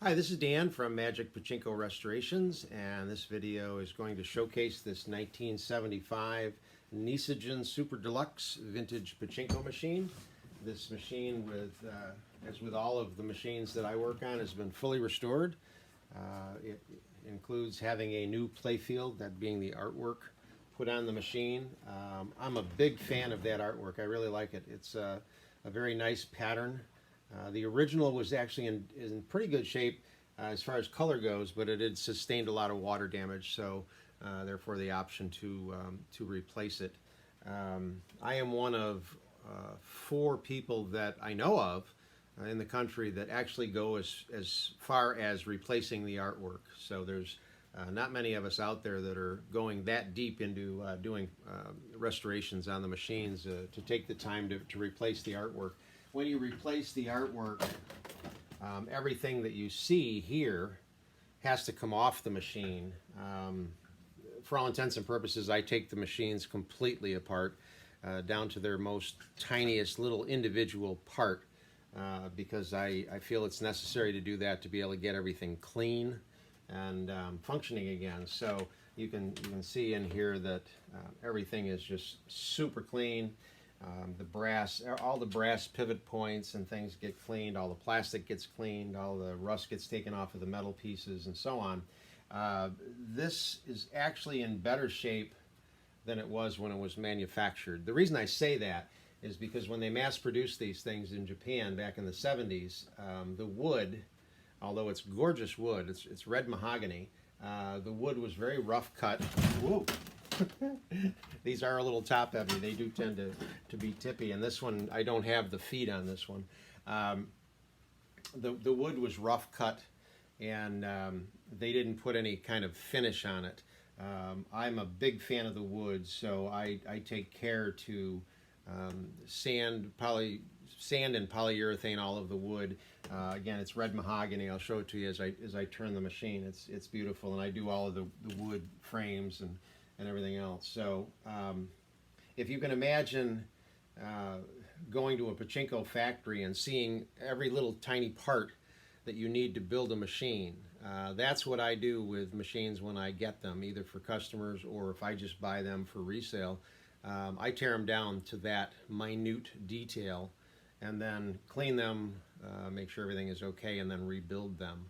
Hi, this is Dan from Magic Pachinko Restorations, and this video is going to showcase this 1975 Nishijin Super Deluxe Vintage Pachinko machine. This machine, as with all of the machines that I work on, has been fully restored. It includes having a new playfield, that being the artwork, put on the machine. I'm a big fan of that artwork. I really like it. It's a very nice pattern. The original was actually in pretty good shape as far as color goes, but it had sustained a lot of water damage, so therefore the option to replace it. I am one of 4 people that I know of in the country that actually go as far as replacing the artwork. So there's not many of us out there that are going that deep into doing restorations on the machines to take the time to replace the artwork. When you replace the artwork, everything that you see here has to come off the machine. For all intents and purposes, I take the machines completely apart, down to their most tiniest little individual part, because I feel it's necessary to do that to be able to get everything clean and functioning again. So you can see in here that everything is just super clean. All the brass pivot points and things get cleaned, all the plastic gets cleaned, all the rust gets taken off of the metal pieces and so on. This is actually in better shape than it was when it was manufactured. The reason I say that is because when they mass produced these things in Japan back in the 70s, the wood, although it's gorgeous wood, it's red mahogany, the wood was very rough cut. Whoa. These are a little top heavy. They do tend to be tippy, and this one, I don't have the feed on this one. The wood was rough cut, and they didn't put any kind of finish on it. I'm a big fan of the wood, so I take care to sand and polyurethane all of the wood. Again, it's red mahogany. I'll show it to you as I turn the machine. It's beautiful, and I do all of the wood frames and everything else. So if you can imagine going to a Pachinko factory and seeing every little tiny part that you need to build a machine, that's what I do with machines when I get them, either for customers or if I just buy them for resale. I tear them down to that minute detail and then clean them, make sure everything is okay, and then rebuild them.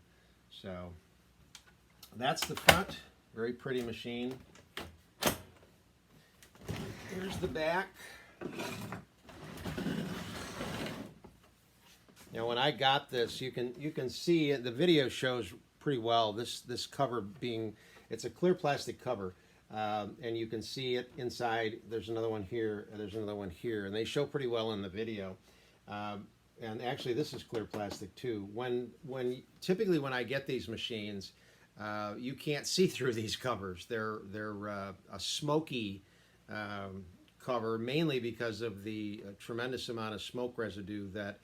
So that's the front. Very pretty machine. Here's the back. Now, when I got this, you can see the video shows pretty well this cover being, it's a clear plastic cover, and you can see it inside. There's another one here, and there's another one here, and they show pretty well in the video. And actually, this is clear plastic too. Typically when I get these machines, you can't see through these covers. They're a smoky cover, mainly because of the tremendous amount of smoke residue that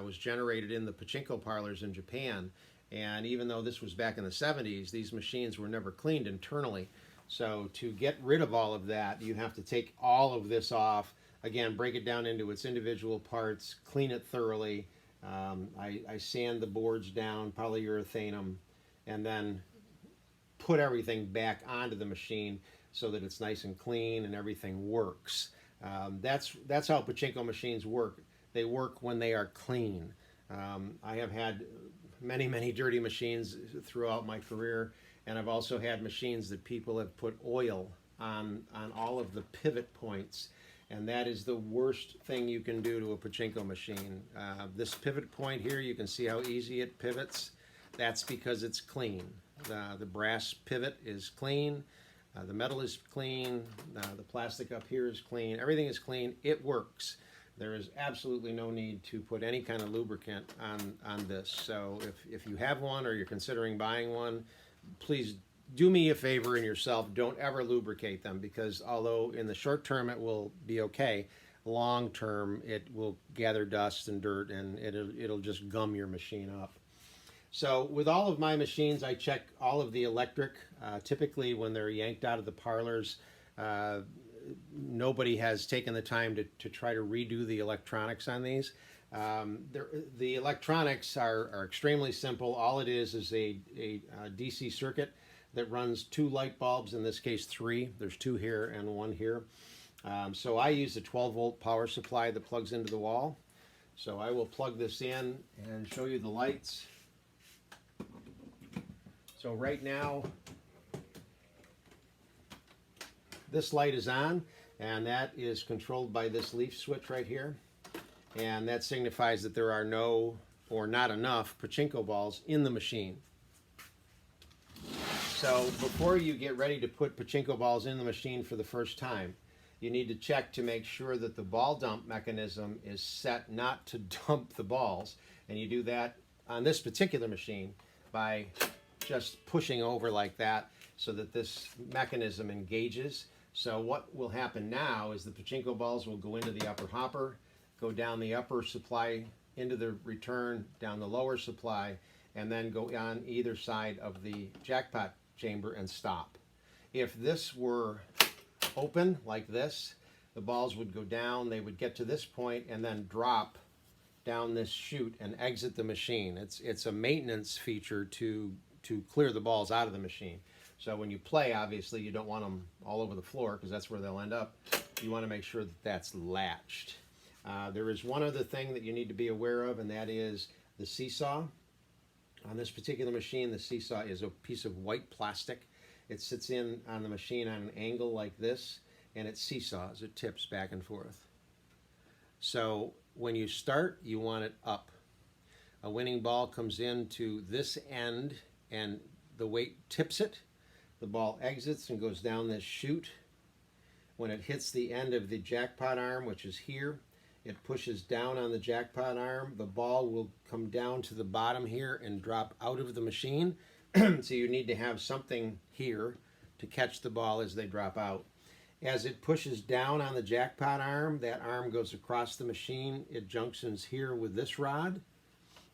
was generated in the Pachinko parlors in Japan. And even though this was back in the 70s, these machines were never cleaned internally. So to get rid of all of that, you have to take all of this off, again, break it down into its individual parts, clean it thoroughly. I sand the boards down, polyurethane them, and then put everything back onto the machine so that it's nice and clean and everything works. That's how Pachinko machines work. They work when they are clean. I have had many dirty machines throughout my career, and I've also had machines that people have put oil on all of the pivot points, and that is the worst thing you can do to a Pachinko machine. This pivot point here, you can see how easy it pivots. That's because it's clean. The brass pivot is clean. The metal is clean. The plastic up here is clean. Everything is clean. It works. There is absolutely no need to put any kind of lubricant on this. So if you have one or you're considering buying one, please do me a favor and yourself, don't ever lubricate them, because although in the short term it will be okay, long term it will gather dust and dirt, and it'll just gum your machine up. So with all of my machines, I check all of the electric. Typically when they're yanked out of the parlors, nobody has taken the time to try to redo the electronics on these. The electronics are extremely simple. All it is a DC circuit that runs 2 light bulbs, in this case 3. There's 2 here and 1 here. So I use a 12-volt power supply that plugs into the wall. So I will plug this in and show you the lights. So right now, this light is on, and that is controlled by this leaf switch right here. And that signifies that there are no or not enough pachinko balls in the machine. So before you get ready to put pachinko balls in the machine for the first time, you need to check to make sure that the ball dump mechanism is set not to dump the balls. And you do that on this particular machine by just pushing over like that so that this mechanism engages. So what will happen now is the pachinko balls will go into the upper hopper, go down the upper supply into the return, down the lower supply, and then go on either side of the jackpot chamber and stop. If this were open like this, the balls would go down, they would get to this point and then drop down this chute and exit the machine. It's a maintenance feature to clear the balls out of the machine. So when you play, obviously you don't want them all over the floor because that's where they'll end up. You want to make sure that that's latched. There is one other thing that you need to be aware of, and that is the seesaw. On this particular machine, the seesaw is a piece of white plastic. It sits in on the machine on an angle like this, and it seesaws. It tips back and forth. So when you start, you want it up. A winning ball comes into this end, and the weight tips it. The ball exits and goes down this chute. When it hits the end of the jackpot arm, which is here, it pushes down on the jackpot arm. The ball will come down to the bottom here and drop out of the machine. So you need to have something here to catch the ball as they drop out. As it pushes down on the jackpot arm, that arm goes across the machine. It junctions here with this rod.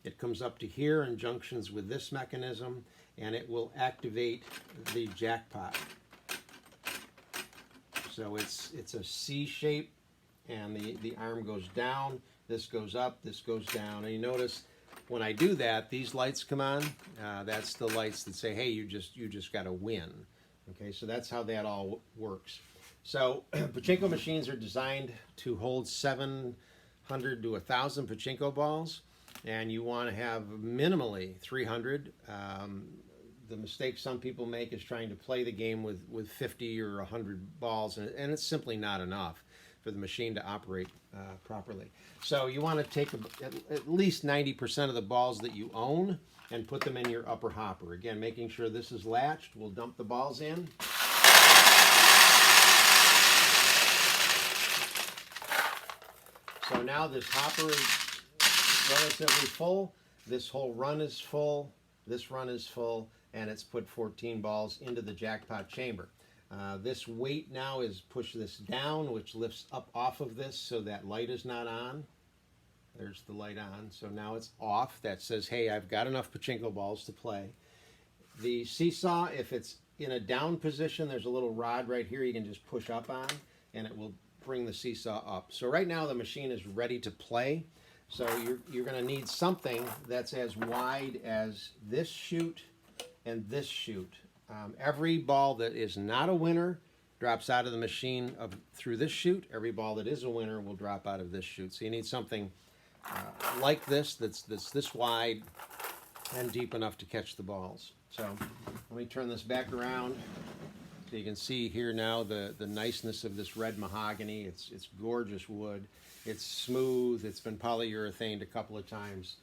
It comes up to here and junctions with this mechanism, and it will activate the jackpot. So it's a C shape, and the arm goes down, this goes up, this goes down. And you notice when I do that, these lights come on. That's the lights that say, hey, you just got to win. Okay, so that's how that all works. So pachinko machines are designed to hold 700 to 1,000 pachinko balls, and you want to have minimally 300. The mistake some people make is trying to play the game with 50 or 100 balls, and it's simply not enough for the machine to operate properly. So you want to take at least 90% of the balls that you own and put them in your upper hopper. Again, making sure this is latched. We'll dump the balls in. So now this hopper is relatively full. This whole run is full. This run is full, and it's put 14 balls into the jackpot chamber. This weight now is push this down, which lifts up off of this so that light is not on. There's the light on. So now it's off. That says, hey, I've got enough pachinko balls to play. The seesaw, if it's in a down position, there's a little rod right here you can just push up on, and it will bring the seesaw up. So right now the machine is ready to play. So you're going to need something that's as wide as this chute and this chute. Every ball that is not a winner drops out of the machine through this chute. Every ball that is a winner will drop out of this chute. So you need something like this that's this wide and deep enough to catch the balls. So let me turn this back around so you can see here now the niceness of this red mahogany. It's gorgeous wood. It's smooth. It's been polyurethaned a couple of times,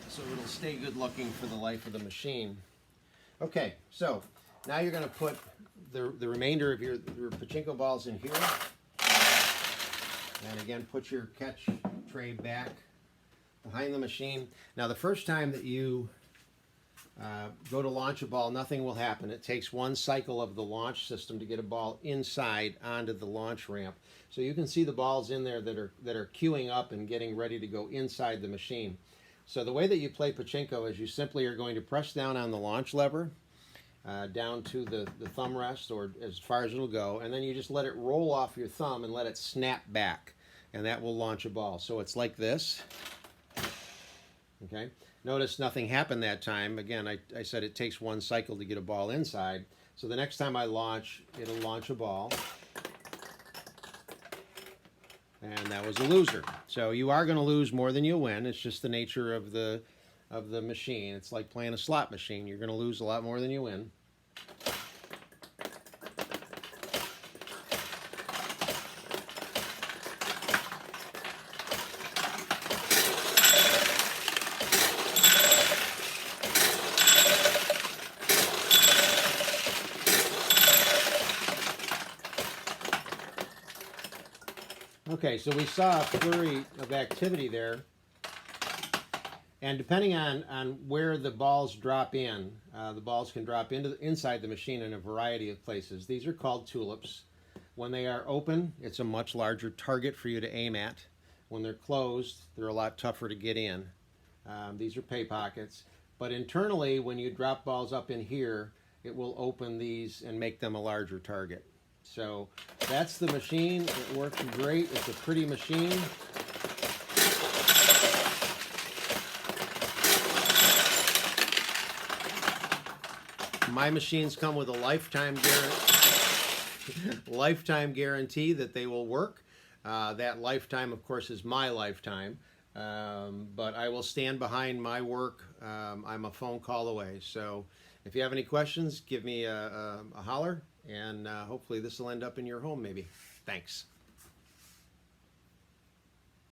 so it'll stay good looking for the life of the machine. Okay, so now you're going to put the remainder of your pachinko balls in here. And again, put your catch tray back behind the machine. Now the first time that you go to launch a ball, nothing will happen. It takes one cycle of the launch system to get a ball inside onto the launch ramp. So you can see the balls in there that are queuing up and getting ready to go inside the machine. So the way that you play pachinko is you simply are going to press down on the launch lever down to the thumb rest, or as far as it'll go, and then you just let it roll off your thumb and let it snap back. and that will launch a ball. So it's like this. Okay. Notice nothing happened that time. Again, I said it takes one cycle to get a ball inside. So the next time I launch, it'll launch a ball. And that was a loser. So you are going to lose more than you win. It's just the nature of the machine. It's like playing a slot machine. You're going to lose a lot more than you win. Okay, so we saw a flurry of activity there. And depending on where the balls drop in, the balls can drop inside the machine in a variety of places. These are called tulips. When they are open, it's a much larger target for you to aim at. When they're closed, they're a lot tougher to get in. These are pay pockets. But internally, when you drop balls up in here, it will open these and make them a larger target. So that's the machine. It works great. It's a pretty machine. My machines come with a lifetime guarantee that they will work. That lifetime, of course, is my lifetime. But I will stand behind my work. I'm a phone call away. So if you have any questions, give me a holler, and hopefully this will end up in your home maybe. Thanks.